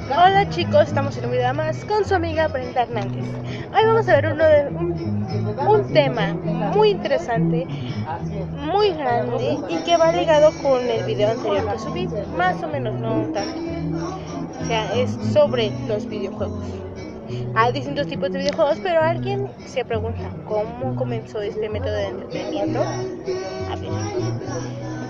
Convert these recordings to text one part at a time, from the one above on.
Hola chicos, estamos en un video más con su amiga Brenda Hernández. Hoy vamos a ver un tema muy interesante, muy grande y que va ligado con el video anterior que subí, más o menos, no tanto. O sea, es sobre los videojuegos. Hay distintos tipos de videojuegos, pero alguien se pregunta ¿cómo comenzó este método de entretenimiento? A ver.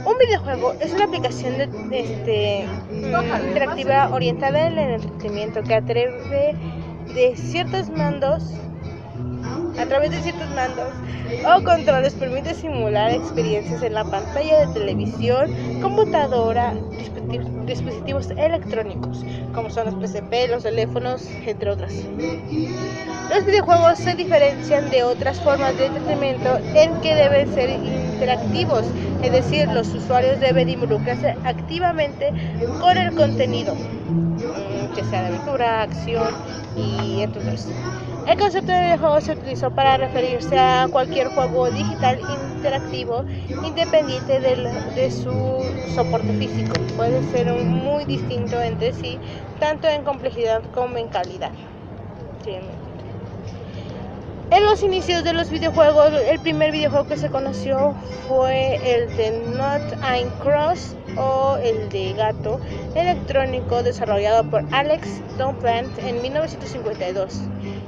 Un videojuego es una aplicación interactiva orientada en el entretenimiento que a través de ciertos mandos o controles permite simular experiencias en la pantalla de televisión, computadora, dispositivos electrónicos, como son los PCP, los teléfonos, entre otras. Los videojuegos se diferencian de otras formas de entretenimiento en que deben ser interactivos, es decir, los usuarios deben involucrarse activamente con el contenido, que sea de aventura, acción y entre otros. El concepto de videojuego se utilizó para referirse a cualquier juego digital interactivo independiente de su soporte físico. Puede ser muy distinto entre sí, tanto en complejidad como en calidad. En los inicios de los videojuegos, el primer videojuego que se conoció fue el de Not Ein Cross o el de gato electrónico desarrollado por Alex Downplant en 1952.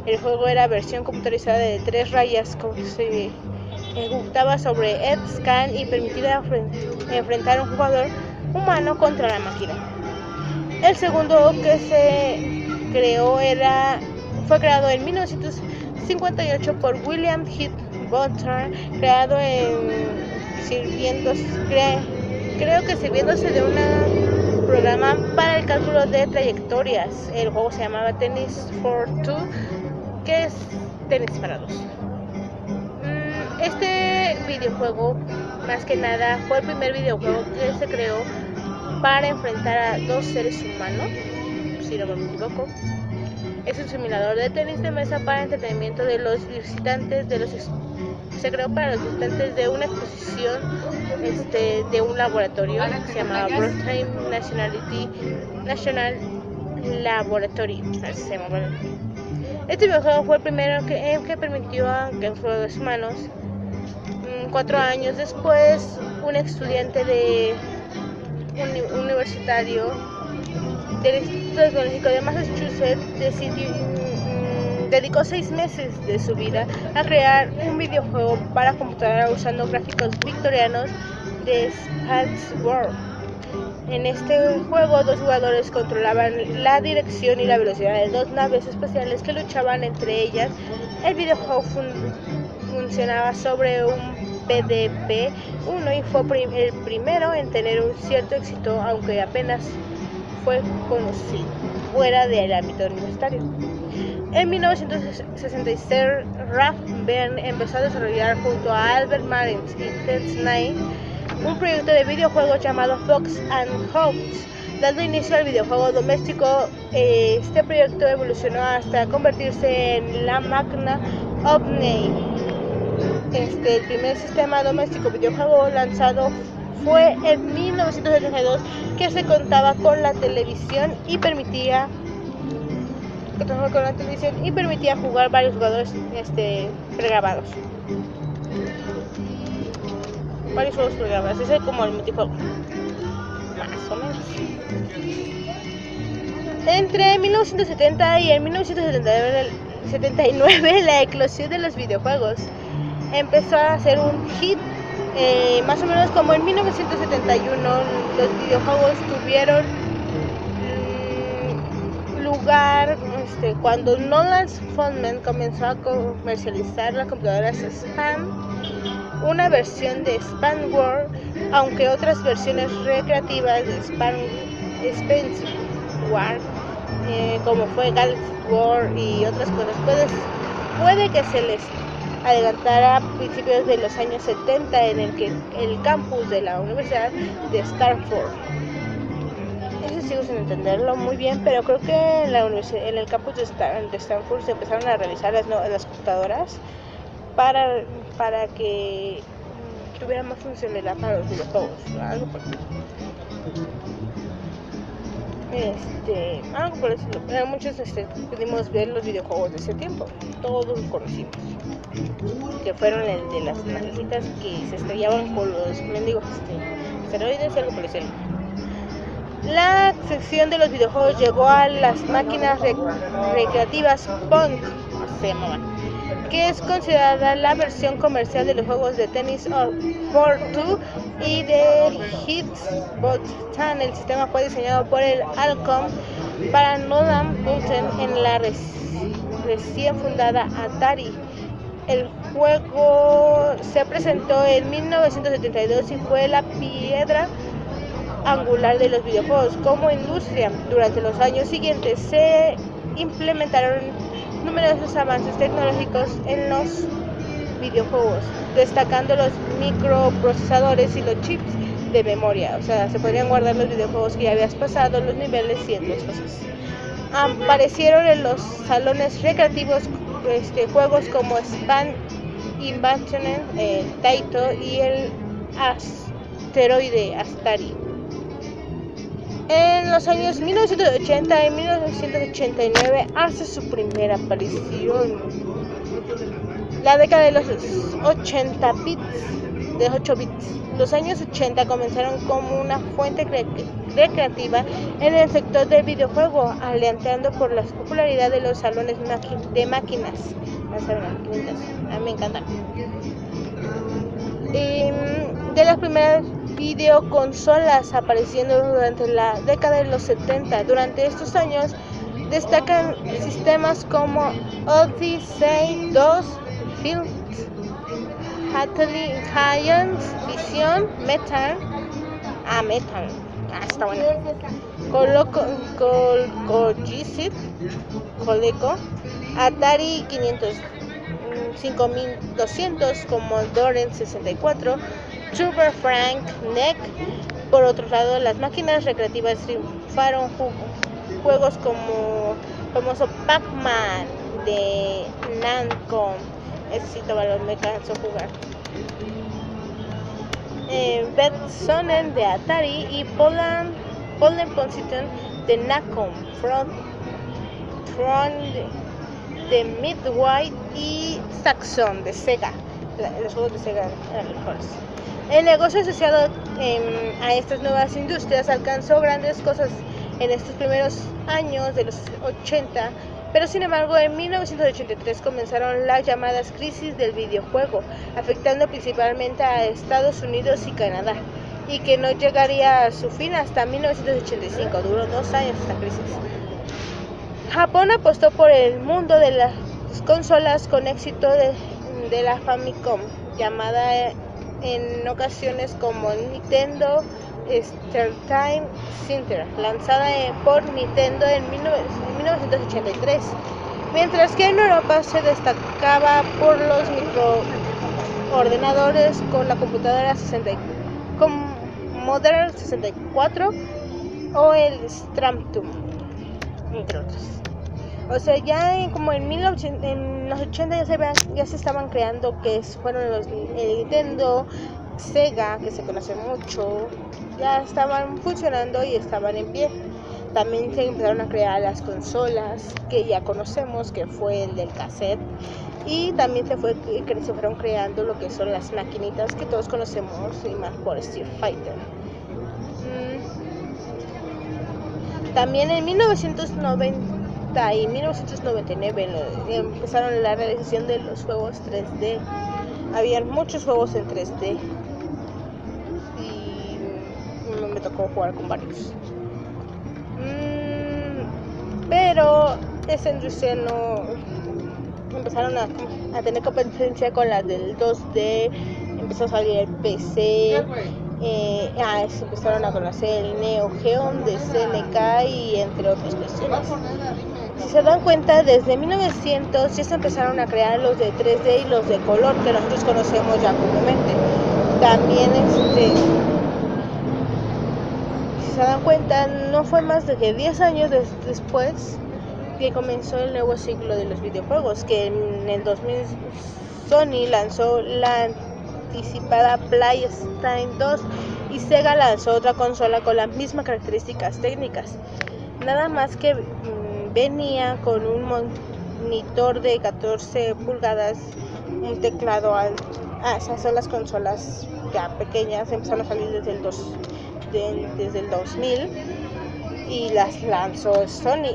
El juego era versión computarizada de 3 rayas que se ejecutaba sobre EdgeScan y permitía enfrentar a un jugador humano contra la máquina. El segundo que se creó fue creado en 1958 por William Heath Butler, sirviéndose de un programa para el cálculo de trayectorias. El juego se llamaba Tennis for Two, que es tenis para dos. Este videojuego, más que nada, fue el primer videojuego que se creó para enfrentar a dos seres humanos, si no me equivoco. Es un simulador de tenis de mesa para entretenimiento de los visitantes se creó para los visitantes de una exposición de un laboratorio que se llamaba Broadtime National Laboratory. Así se llama. Este videojuego fue el primero que permitió que los jugadores humanos. 4 años después, un estudiante universitario del Instituto Tecnológico de Massachusetts dedicó 6 meses de su vida a crear un videojuego para computadora usando gráficos victorianos de Space World. En este juego, 2 jugadores controlaban la dirección y la velocidad de 2 naves espaciales que luchaban entre ellas. El videojuego funcionaba sobre un PDP-1 y fue el primero en tener un cierto éxito, aunque apenas fue conocido fuera del ámbito universitario. En 1966, Ralph Baer empezó a desarrollar junto a Albert Martins y Ted Snell un proyecto de videojuegos llamado Fox and Hounds, dando inicio al videojuego doméstico. Este proyecto evolucionó hasta convertirse en la Magna Omni. El primer sistema doméstico videojuego lanzado fue en 1972, que se contaba con la televisión y permitía jugar varios jugadores pregrabados. Varios juegos pregrabados, ese es como el multijuego. Más o menos. Entre 1970 y el 1979, la eclosión de los videojuegos empezó a ser un hit. Más o menos como en 1971, los videojuegos tuvieron lugar cuando Nolan Fondman comenzó a comercializar las computadoras Spam, una versión de Spam World, aunque otras versiones recreativas de Spence War, como fue Galaxy War y otras cosas, puede que se les adelantara a principios de los años 70 en el que el campus de la Universidad de Stanford. Eso sigo sin entenderlo muy bien, pero creo que en el campus de Stanford se empezaron a revisar las computadoras para que tuviera más funcionalidad para los videojuegos, algo por Algo por decirlo. Muchos pudimos ver los videojuegos de ese tiempo, todos conocimos, que fueron el de las navecitas que se estrellaban con los mendigos esteroides y algo por decirlo. La sección de los videojuegos llegó a las máquinas recreativas Pong, se llamaban, que es considerada la versión comercial de los juegos de tenis for Two y de Hitbox Tan. El sistema fue diseñado por el Alcom para Nolan Bushnell en la recién fundada Atari. El juego se presentó en 1972 y fue la piedra angular de los videojuegos como industria. Durante los años siguientes se implementaron numerosos avances tecnológicos en los videojuegos, destacando los microprocesadores y los chips de memoria. O sea, se podrían guardar los videojuegos que ya habías pasado, los niveles y otras cosas. Aparecieron en los salones recreativos juegos como Span Invention, Taito y el asteroide Astari. En los años 1980 y 1989 hace su primera aparición. La década de los 80 bits, de 8 bits. Los años 80 comenzaron como una fuente recreativa en el sector del videojuego, alenteando por la popularidad de los salones de máquinas. A mí me encantan. De las primeras videoconsolas apareciendo durante la década de los 70. Durante estos años destacan sistemas como Odyssey 2, Field, Atari Giants, Vision, Metal, está bueno, Coleco, Atari 500, 5200, Commodore 64, Super Frank, NEC. Por otro lado, las máquinas recreativas triunfaron juegos como el famoso Pac-Man de Namco. Ese sí me cansó jugar. Betsonen de Atari y Poland Position de Namco, Tron de Midway y Saxon de Sega. Los juegos de Sega eran mejores. El negocio asociado a estas nuevas industrias alcanzó grandes cosas en estos primeros años de los 80, pero sin embargo en 1983 comenzaron las llamadas crisis del videojuego, afectando principalmente a Estados Unidos y Canadá, y que no llegaría a su fin hasta 1985, duró 2 años esta crisis. Japón apostó por el mundo de las consolas con éxito de la Famicom, llamada en ocasiones como Nintendo Entertainment Center, lanzada por Nintendo en 1983, mientras que en Europa se destacaba por los microordenadores con la computadora Commodore 64 o el Stramtum, entre otros. O sea, ya como en los 80 ya se estaban creando fueron el Nintendo, Sega, que se conoce mucho, ya estaban funcionando y estaban en pie. También se empezaron a crear las consolas que ya conocemos, que fue el del cassette, y también se fueron creando lo que son las maquinitas que todos conocemos, y más por Street Fighter. También en 1990 y 1999 empezaron la realización de los juegos 3D. Habían muchos juegos en 3D y me tocó jugar con varios. Pero esa industria no empezaron a tener competencia con las del 2D. Empezó a salir el PC. Se empezaron a conocer el Neo Geo de SNK y entre otras cuestiones. Si se dan cuenta, desde 1900 ya se empezaron a crear los de 3D y los de color que nosotros conocemos ya comúnmente. También si se dan cuenta, no fue más de que 10 años después que comenzó el nuevo ciclo de los videojuegos, que en el 2000 Sony lanzó la anticipada PlayStation 2 y Sega lanzó otra consola con las mismas características técnicas. nada más que venía con un monitor de 14 pulgadas, un teclado alto. Esas son las consolas ya pequeñas, empezaron a salir desde el 2000 y las lanzó Sony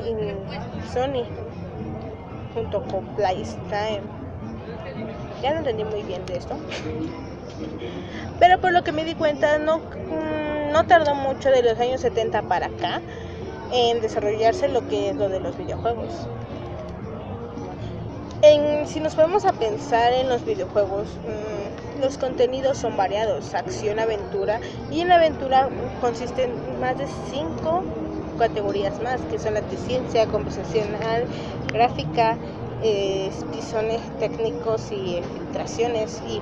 junto con PlayStation. Ya no entendí muy bien de esto, pero por lo que me di cuenta no tardó mucho de los años 70 para acá en desarrollarse lo que es lo de los videojuegos. Si nos ponemos a pensar en los videojuegos, los contenidos son variados: acción, aventura, y en la aventura consisten más de 5 categorías más, que son las de ciencia, conversacional, gráfica, pisones técnicos y filtraciones, y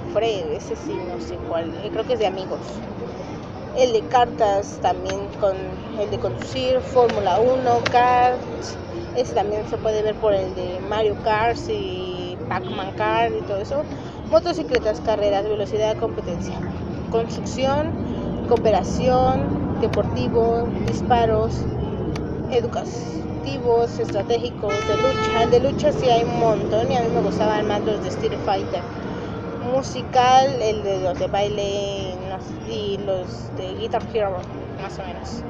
ese sí no sé cuál, creo que es de amigos. El de cartas también, con el de conducir, Fórmula 1, karts. Ese también se puede ver por el de Mario Kart y Pac-Man Kart y todo eso. Motocicletas, carreras, velocidad, competencia, construcción, cooperación, deportivo, disparos, educativos, estratégicos, de lucha. El de lucha sí hay un montón y a mí me gustaban más los de Street Fighter. Musical, el de los de baile y los de Guitar Hero, más o menos.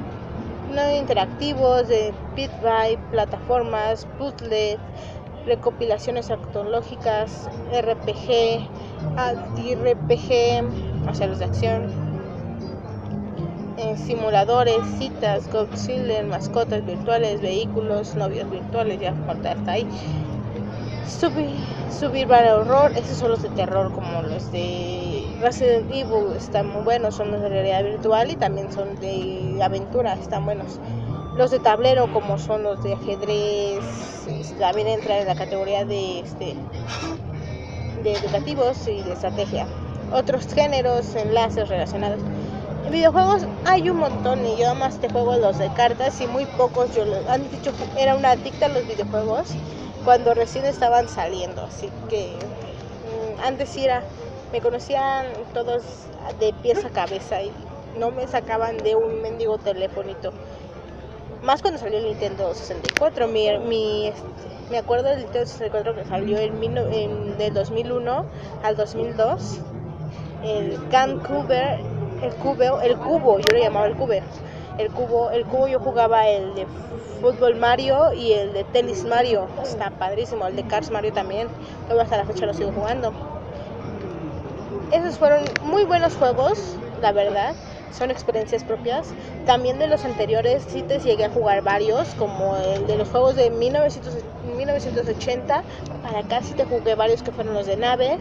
No interactivos, de Beat by, plataformas, puzzles, recopilaciones antológicas, RPG, o sea, los de acción, simuladores, citas, Godzilla, mascotas virtuales, vehículos, novios virtuales, ya falta hasta ahí. Survival horror, esos son los de terror, como los de Resident Evil, están muy buenos, son los de realidad virtual, y también son de aventura, están buenos. Los de tablero, como son los de ajedrez, también entran en la categoría de educativos y de estrategia. Otros géneros, enlaces relacionados. En videojuegos hay un montón, y yo más te juego los de cartas, y muy pocos han dicho que era una adicta a los videojuegos cuando recién estaban saliendo, así que antes sí me conocían todos de pies a cabeza y no me sacaban de un mendigo telefonito. Más cuando salió el Nintendo 64, me acuerdo del Nintendo 64 que salió del 2001 al 2002, el cubo, yo le llamaba el cubo, yo jugaba el de fútbol Mario y el de tenis Mario, está padrísimo, el de Cars Mario también, luego hasta la fecha lo sigo jugando. Esos fueron muy buenos juegos, la verdad, son experiencias propias. También de los anteriores sí te llegué a jugar varios, como el de los juegos de 1980, para acá sí te jugué varios que fueron los de naves.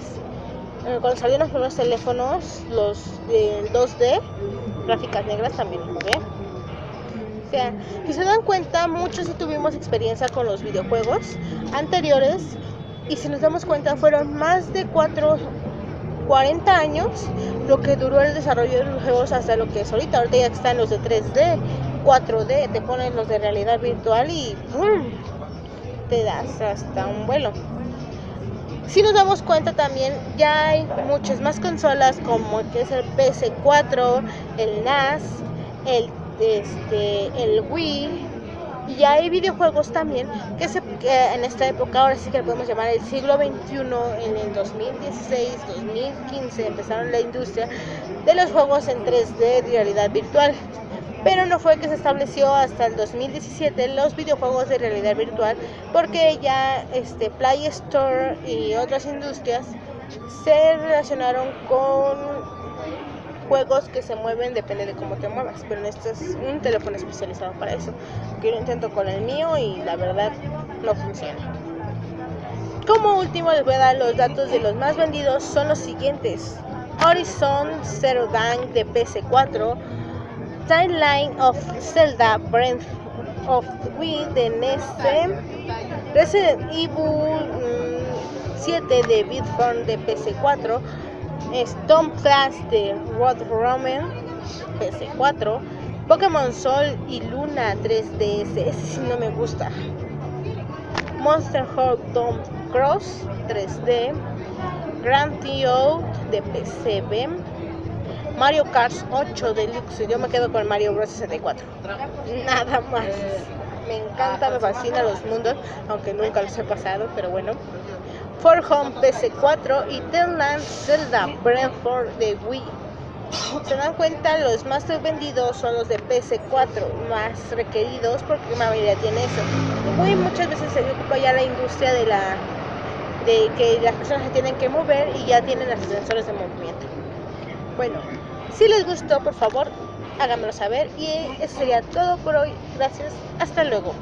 Cuando salieron los primeros teléfonos, los del 2D, gráficas negras, también jugué. O sea, si se dan cuenta, muchos sí tuvimos experiencia con los videojuegos anteriores, y si nos damos cuenta fueron más de 40 años lo que duró el desarrollo de los juegos hasta lo que es ahorita. Ahorita ya están los de 3D, 4D, te ponen los de realidad virtual y ¡pum!, te das hasta un vuelo. Si nos damos cuenta también, ya hay muchas más consolas, como que es el PS4, el NAS, el Wii, y ya hay videojuegos también que en esta época, ahora sí que lo podemos llamar el siglo XXI, en el 2016, 2015 empezaron la industria de los juegos en 3D de realidad virtual. Pero no fue que se estableció hasta el 2017 los videojuegos de realidad virtual, porque ya Play Store y otras industrias se relacionaron con juegos que se mueven, depende de cómo te muevas, pero este es un teléfono especializado para eso, que yo intento con el mío y la verdad no funciona. Como último les voy a dar los datos de los más vendidos, son los siguientes: Horizon Zero Dawn de PS4, Timeline of Zelda Breath of the Wild de NES, Resident Evil 7 de Bitform de PS4, Stone Clash de Rod Roman PS4, Pokémon Sol y Luna 3DS, ese sí no me gusta, Monster Hunter Cross 3D, Grand Theft Auto de PCB, Mario Kart 8 Deluxe. Yo me quedo con Mario Bros 64, nada más. Me encanta, me fascina los mundos, aunque nunca los he pasado, pero bueno. For Home PS4 y The Legend of Zelda Breath of the Wild. Se dan cuenta, los más vendidos son los de PS4, más requeridos porque la mayoría tiene eso. Muy muchas veces se ocupa ya la industria de que las personas se tienen que mover y ya tienen los sensores de movimiento. Bueno, si les gustó, por favor, háganmelo saber y eso sería todo por hoy. Gracias, hasta luego.